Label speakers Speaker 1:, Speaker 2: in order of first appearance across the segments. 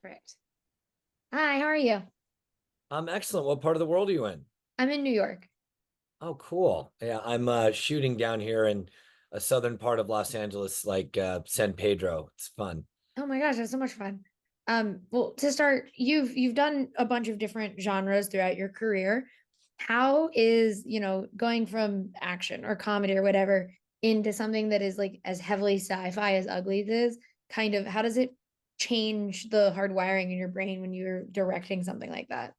Speaker 1: Perfect. Hi, how are you?
Speaker 2: I'm excellent. What part of the world are you in?
Speaker 1: I'm in New York.
Speaker 2: Oh, cool. Yeah, I'm shooting down here in a southern part of Los Angeles, like San Pedro. It's fun.
Speaker 1: Oh my gosh, that's so much fun. Well, to start, you've done a bunch of different genres throughout your career. How is, going from action or comedy or whatever into something that is like as heavily sci-fi as Uglies is, kind of how does it change the hard wiring in your brain when you're directing something like that?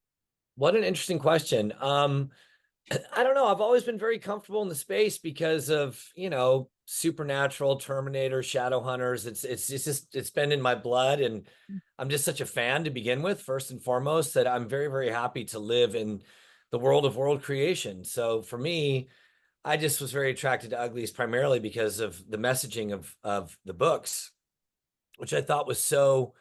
Speaker 2: What an interesting question. I don't know. I've always been very comfortable in the space because of, Supernatural, Terminator, Shadowhunters. It's been in my blood, and I'm just such a fan to begin with, first and foremost, that I'm very, very happy to live in the world of world creation. So for me, I just was very attracted to Uglies primarily because of the messaging of the books, which I thought was so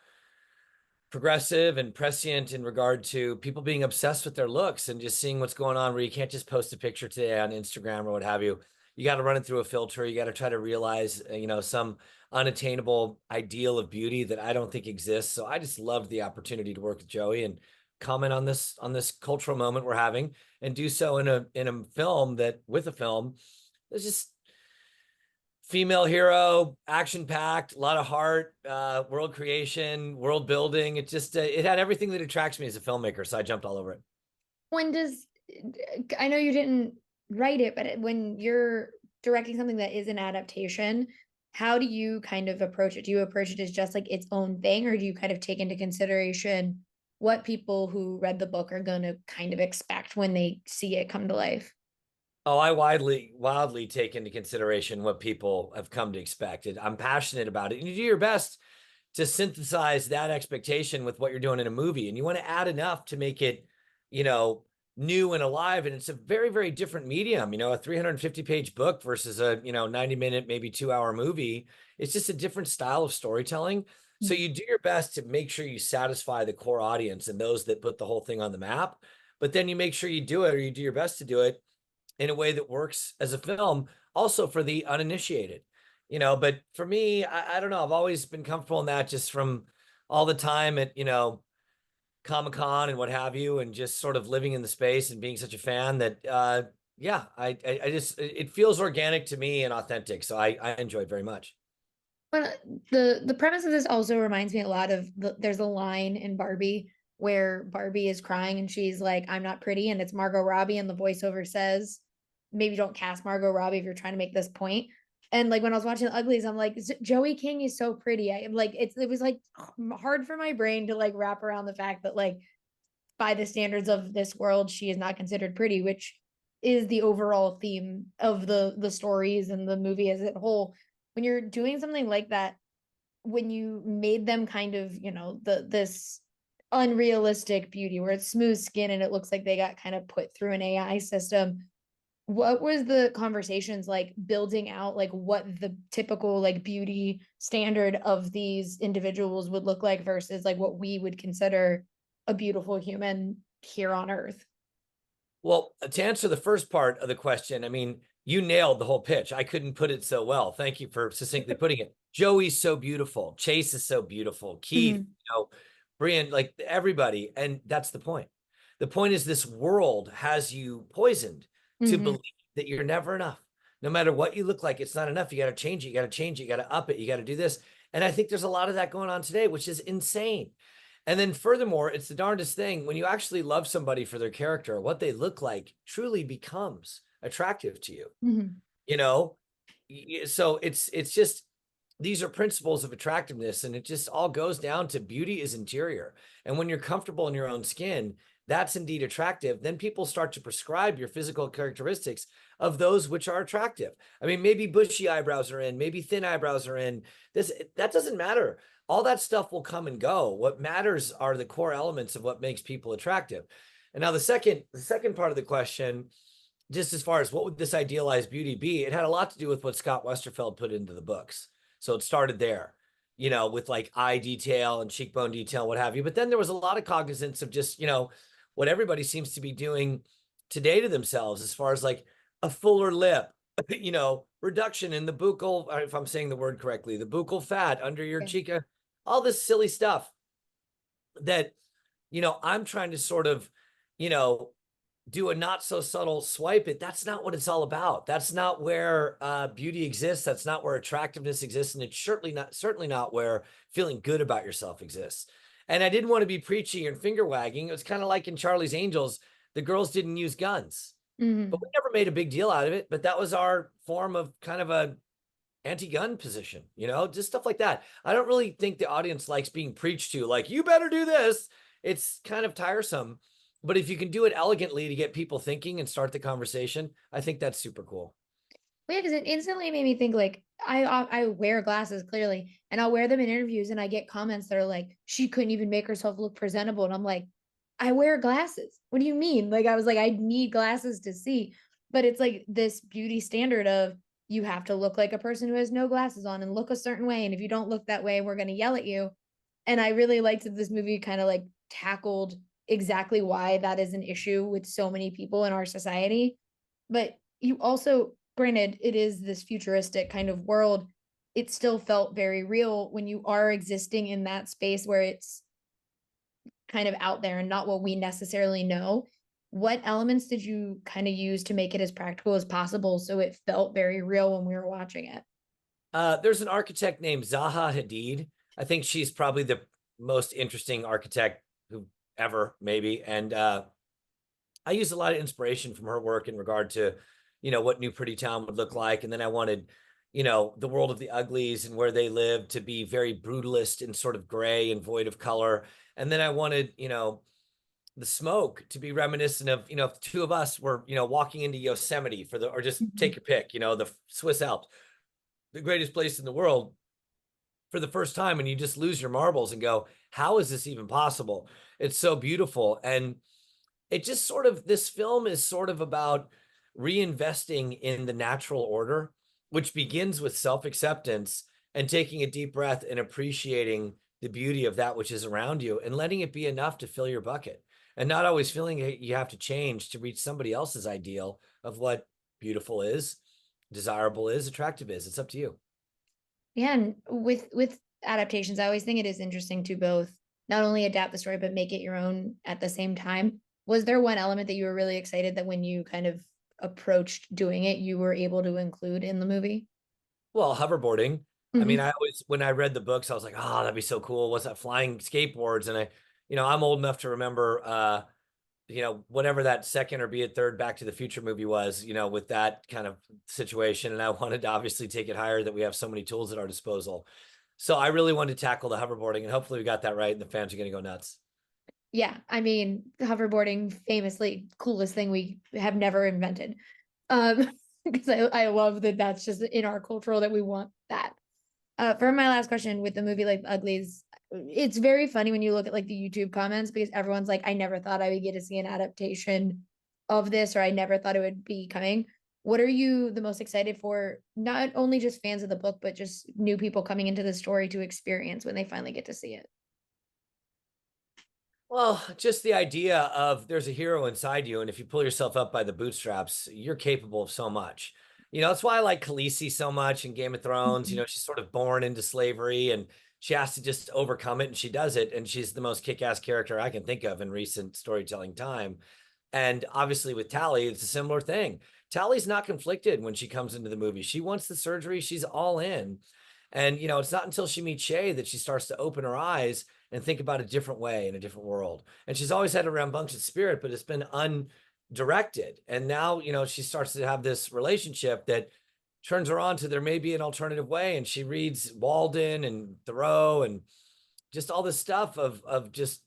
Speaker 2: progressive and prescient in regard to people being obsessed with their looks and just seeing what's going on, where you can't just post a picture today on Instagram or what have you. You got to run it through a filter. You got to try to realize, some unattainable ideal of beauty that I don't think exists. So I just loved the opportunity to work with Joey and comment on this cultural moment we're having, and do so in a film that with a film. There's just female hero, action packed, a lot of heart, world creation, world building. It had everything that attracts me as a filmmaker. So I jumped all over it.
Speaker 1: When does I know you didn't write it, but when you're directing something that is an adaptation, how do you kind of approach it? Do you approach it as just like its own thing, or do you kind of take into consideration what people who read the book are going to kind of expect when they see it come to life?
Speaker 2: Oh, I wildly take into consideration what people have come to expect. I'm passionate about it. And you do your best to synthesize that expectation with what you're doing in a movie. And you want to add enough to make it, you know, new and alive. And it's a very, very different medium, a 350-page book versus a, 90-minute, maybe 2-hour movie. It's just a different style of storytelling. So you do your best to make sure you satisfy the core audience and those that put the whole thing on the map. But then you make sure you do it, or you do your best to do it in a way that works as a film, also for the uninitiated. But for me, I don't know. I've always been comfortable in that, just from all the time at, Comic-Con and what have you, and just sort of living in the space and being such a fan that, yeah, I just, it feels organic to me and authentic. So I enjoy it very much.
Speaker 1: But the premise of this also reminds me a lot of there's a line in Barbie where Barbie is crying and she's like, "I'm not pretty," and it's Margot Robbie, and the voiceover says, "Maybe don't cast Margot Robbie if you're trying to make this point." And like when I was watching the Uglies, I'm like, Joey King is so pretty. I like it was like hard for my brain to like wrap around the fact that like by the standards of this world, she is not considered pretty, which is the overall theme of the stories and the movie as a whole. When you're doing something like that, when you made them kind of, this unrealistic beauty where it's smooth skin and it looks like they got kind of put through an AI system, what was the conversations like building out like what the typical like beauty standard of these individuals would look like versus like what we would consider a beautiful human here on earth?
Speaker 2: Well, to answer the first part of the question, I mean, you nailed the whole pitch. I couldn't put it so well. Thank you for succinctly putting it. Joey's so beautiful. Chase is so beautiful. Keith,
Speaker 1: Mm-hmm.
Speaker 2: Brian, like everybody. And that's the point. The point is, this world has you poisoned to
Speaker 1: Mm-hmm.
Speaker 2: believe that you're never enough. No matter what you look like, it's not enough. You got to change it. You got to change it. You got to up it. You got to do this. And I think there's a lot of that going on today, which is insane. And then furthermore, it's the darndest thing when you actually love somebody for their character, what they look like truly becomes attractive to you.
Speaker 1: Mm-hmm.
Speaker 2: You know, so it's just, these are principles of attractiveness, and it just all goes down to beauty is interior. And when you're comfortable in your own skin, that's indeed attractive. Then people start to prescribe your physical characteristics of those which are attractive. I mean, maybe bushy eyebrows are in, maybe thin eyebrows are in. That doesn't matter. All that stuff will come and go. What matters are the core elements of what makes people attractive. And now the second part of the question, just as far as what would this idealized beauty be, it had a lot to do with what Scott Westerfeld put into the books. So it started there, with like eye detail and cheekbone detail, what have you. But then there was a lot of cognizance of just, what everybody seems to be doing today to themselves, as far as like a fuller lip, reduction in the buccal, if I'm saying the word correctly, the buccal fat under your
Speaker 1: Okay.
Speaker 2: cheek, all this silly stuff. that, I'm trying to sort of, you know, do a not so subtle swipe it. That's not what it's all about. That's not where beauty exists. That's not where attractiveness exists. And it's certainly not where feeling good about yourself exists. And I didn't want to be preachy and finger wagging. It was kind of like in Charlie's Angels, the girls didn't use guns, but we never made a big deal out of it. But that was our form of kind of a anti-gun position, just stuff like that. I don't really think the audience likes being preached to, like, you better do this. It's kind of tiresome. But if you can do it elegantly to get people thinking and start the conversation, I think that's super cool.
Speaker 1: Yeah, because it instantly made me think like I wear glasses clearly, and I'll wear them in interviews, and I get comments that are like, she couldn't even make herself look presentable, and I'm like, I wear glasses. What do you mean? Like I was like, I need glasses to see, but it's like this beauty standard of you have to look like a person who has no glasses on and look a certain way, and if you don't look that way, we're gonna yell at you. And I really liked that this movie kind of like tackled exactly why that is an issue with so many people in our society. But you also, granted, it is this futuristic kind of world. It still felt very real when you are existing in that space where it's kind of out there and not what we necessarily know. What elements did you kind of use to make it as practical as possible so it felt very real when we were watching it?
Speaker 2: There's an architect named Zaha Hadid. I think she's probably the most interesting architect who ever, maybe. And I used a lot of inspiration from her work in regard to, what New Pretty Town would look like. And then I wanted, the world of the Uglies and where they lived to be very brutalist and sort of gray and void of color. And then I wanted, the smoke to be reminiscent of, if the two of us were, walking into Yosemite or just take your pick, the Swiss Alps, the greatest place in the world, for the first time, and you just lose your marbles and go, how is this even possible? It's so beautiful. And it just sort of, this film is sort of about reinvesting in the natural order, which begins with self-acceptance and taking a deep breath and appreciating the beauty of that which is around you and letting it be enough to fill your bucket, and not always feeling you have to change to reach somebody else's ideal of what beautiful is, desirable is, attractive is. It's up to you.
Speaker 1: Yeah, and with adaptations, I always think it is interesting to both not only adapt the story but make it your own at the same time. Was there one element that you were really excited that when you kind of approached doing it, you were able to include in the movie?
Speaker 2: Well, hoverboarding. I mean,
Speaker 1: Mm-hmm.
Speaker 2: I always, when I read the books, I was like, oh, that'd be so cool. What's that, flying skateboards? And I'm old enough to remember, whatever that second or be it third Back to the Future movie was, with that kind of situation. And I wanted to obviously take it higher, that we have so many tools at our disposal. So I really wanted to tackle the hoverboarding, and hopefully we got that right, and the fans are going to go nuts.
Speaker 1: Yeah, I mean, hoverboarding famously coolest thing we have never invented. Because I love that that's just in our cultural that we want that. For my last question with the movie like Uglies, it's very funny when you look at like the YouTube comments because everyone's like, I never thought I would get to see an adaptation of this, or I never thought it would be coming. What are you the most excited for? Not only just fans of the book, but just new people coming into the story to experience when they finally get to see it.
Speaker 2: Well, just the idea of there's a hero inside you, and if you pull yourself up by the bootstraps, you're capable of so much. That's why I like Khaleesi so much in Game of Thrones.
Speaker 1: Mhm.
Speaker 2: She's sort of born into slavery, and she has to just overcome it, and she does it. And she's the most kick-ass character I can think of in recent storytelling time. And obviously with Tally, it's a similar thing. Tally's not conflicted when she comes into the movie. She wants the surgery, she's all in. And it's not until she meets Shay that she starts to open her eyes and think about a different way in a different world. And she's always had a rambunctious spirit, but it's been undirected. And now, she starts to have this relationship that turns her on to there may be an alternative way. And she reads Walden and Thoreau and just all this stuff of just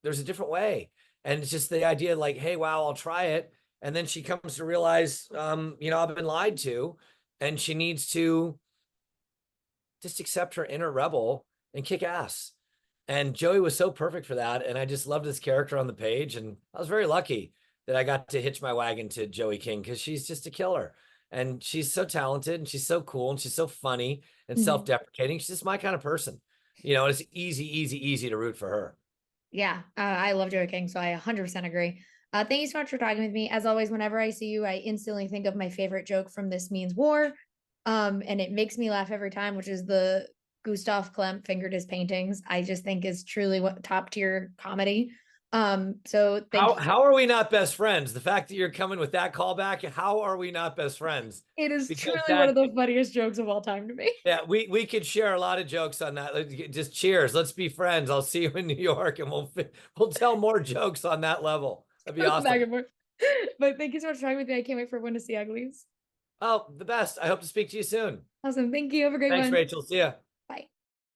Speaker 2: there's a different way. And it's just the idea like, hey, wow, I'll try it. And then she comes to realize, I've been lied to, and she needs to just accept her inner rebel and kick ass. And Joey was so perfect for that. And I just loved this character on the page. And I was very lucky that I got to hitch my wagon to Joey King, because she's just a killer. And she's so talented, and she's so cool, and she's so funny and
Speaker 1: Mhm.
Speaker 2: self-deprecating. She's just my kind of person. And it's easy to root for her.
Speaker 1: Yeah, I love Joey King, so I 100% agree. Thank you so much for talking with me. As always, whenever I see you, I instantly think of my favorite joke from This Means War. And it makes me laugh every time, which is the Gustav Klimt fingered his paintings, I just think is truly what top tier comedy. So thank you.
Speaker 2: How are we not best friends? The fact that you're coming with that callback, how are we not best friends?
Speaker 1: It is
Speaker 2: Because
Speaker 1: truly one of
Speaker 2: that,
Speaker 1: the funniest jokes of all time to me.
Speaker 2: yeah, we could share a lot of jokes on that. Just cheers. Let's be friends. I'll see you in New York, and we'll tell more jokes on that level. That'd be
Speaker 1: Back
Speaker 2: awesome.
Speaker 1: and forth. But thank you so much for talking with me. I can't wait for everyone to see Uglies.
Speaker 2: Oh, the best. I hope to speak to you soon.
Speaker 1: Awesome. Thank you. Have a great
Speaker 2: Thanks,
Speaker 1: one.
Speaker 2: Rachel. See ya.